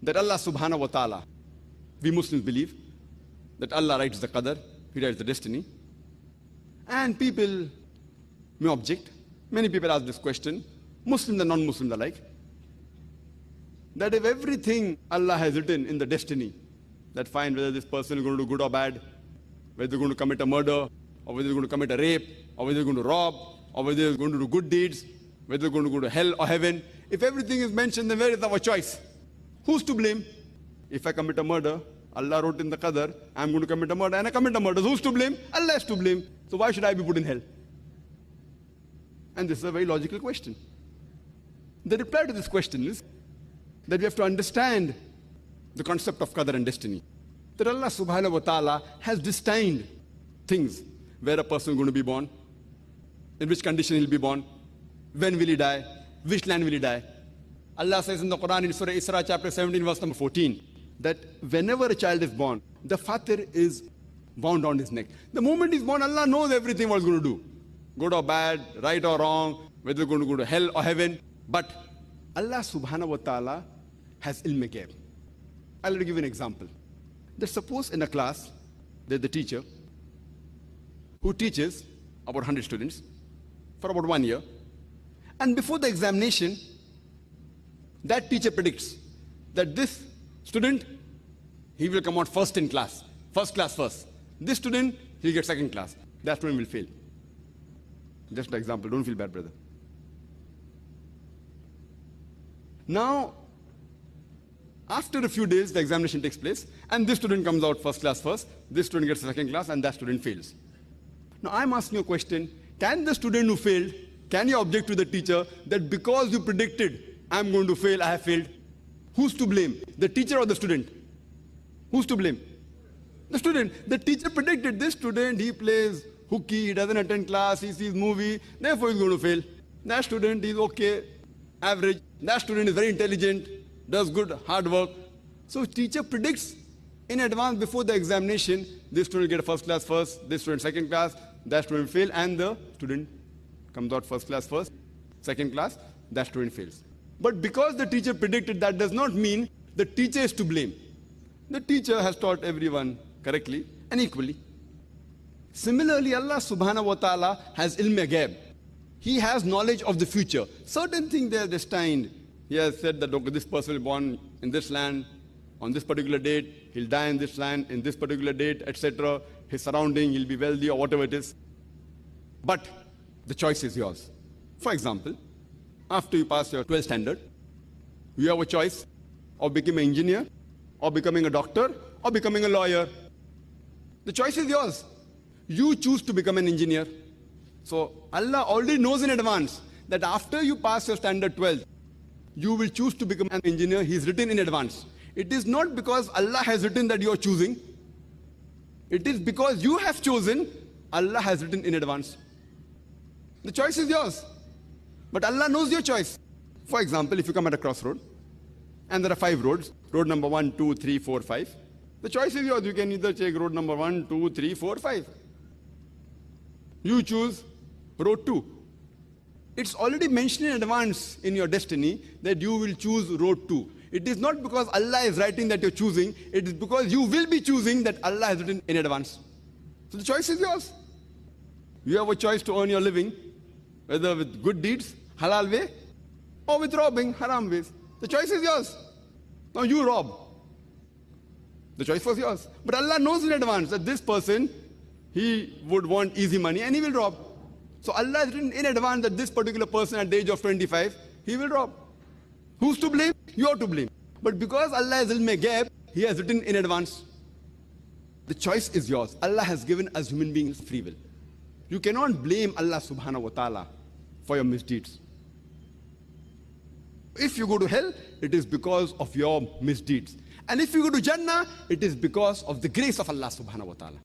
that Allah subhanahu wa ta'ala, we Muslims believe that Allah writes the qadar, He writes the destiny. And people may object. Many people ask this question, Muslims and non-Muslims alike, that if everything Allah has written in the destiny, that fine whether this person is going to do good or bad, whether they're going to commit a murder, or whether they're going to commit a rape, or whether they're going to rob, or whether they're going to do good deeds, whether they're going to go to hell or heaven, if everything is mentioned, then where is our choice? Who's to blame? If I commit a murder, Allah wrote in the qadar, I'm going to commit a murder, and I commit a murder. Who's to blame? Allah is to blame. So why should I be put in hell? And this is a very logical question. The reply to this question is that we have to understand the concept of qadar and destiny. That Allah subhanahu wa ta'ala has destined things, where a person is going to be born, in which condition he'll be born, when will he die, which land will he die. Allah says in the Quran in Surah Isra chapter 17 verse number 14 that whenever a child is born, the fatir is bound on his neck. The moment he's born, Allah knows everything what he's going to do. Good or bad, right or wrong, whether he's going to go to hell or heaven. But Allah subhanahu wa ta'ala has ilm ghaib. I'll give you an example. That suppose in a class, there's the teacher who teaches about 100 students for about 1 year. And before the examination, that teacher predicts that this student, he will come out first in class, first class first. This student, he'll get second class. That student will fail. Just an example, don't feel bad, brother. Now, after a few days, the examination takes place, and this student comes out first class first, this student gets second class, and that student fails. Now, I'm asking you a question. Can the student who failed, can you object to the teacher that because you predicted, I'm going to fail, I have failed? Who's to blame? The teacher or the student? Who's to blame? The student. The teacher predicted this student, he plays hooky, he doesn't attend class, he sees movie, therefore he's going to fail. That student is okay, average. That student is very intelligent, does good, hard work. So teacher predicts in advance before the examination, this student will get a first class first, this student second class, that student will fail, and the student comes out first class first, second class, that student fails. But because the teacher predicted, that does not mean the teacher is to blame. The teacher has taught everyone correctly and equally. Similarly, Allah subhanahu wa ta'ala has ilm ghaib. He has knowledge of the future. Certain things they are destined. He has said that okay, this person will be born in this land, on this particular date, he'll die in this land, in this particular date, etc. His surrounding, he'll be wealthy or whatever it is. But the choice is yours. For example, after you pass your 12th standard, you have a choice of becoming an engineer, or becoming a doctor, or becoming a lawyer. The choice is yours. You choose to become an engineer. So Allah already knows in advance that after you pass your standard 12, you will choose to become an engineer. He's written in advance. It is not because Allah has written that you are choosing. It is because you have chosen, Allah has written in advance. The choice is yours. But Allah knows your choice. For example, if you come at a crossroad, and there are 5 roads, road number 1, 2, 3, 4, 5. The choice is yours. You can either take road number 1, 2, 3, 4, 5. You choose road 2. It's already mentioned in advance in your destiny that you will choose road 2. It is not because Allah is writing that you're choosing. It is because you will be choosing that Allah has written in advance. So the choice is yours. You have a choice to earn your living, whether with good deeds, halal way, or with robbing, haram ways. The choice is yours. Now you rob. The choice was yours. But Allah knows in advance that this person, he would want easy money and he will rob. So Allah has written in advance that this particular person at the age of 25, he will rob. Who's to blame? You are to blame. But because Allah has ilm ghaib, He has written in advance. The choice is yours. Allah has given us human beings free will. You cannot blame Allah subhanahu wa ta'ala for your misdeeds. If you go to hell, it is because of your misdeeds. And if you go to Jannah, it is because of the grace of Allah subhanahu wa ta'ala.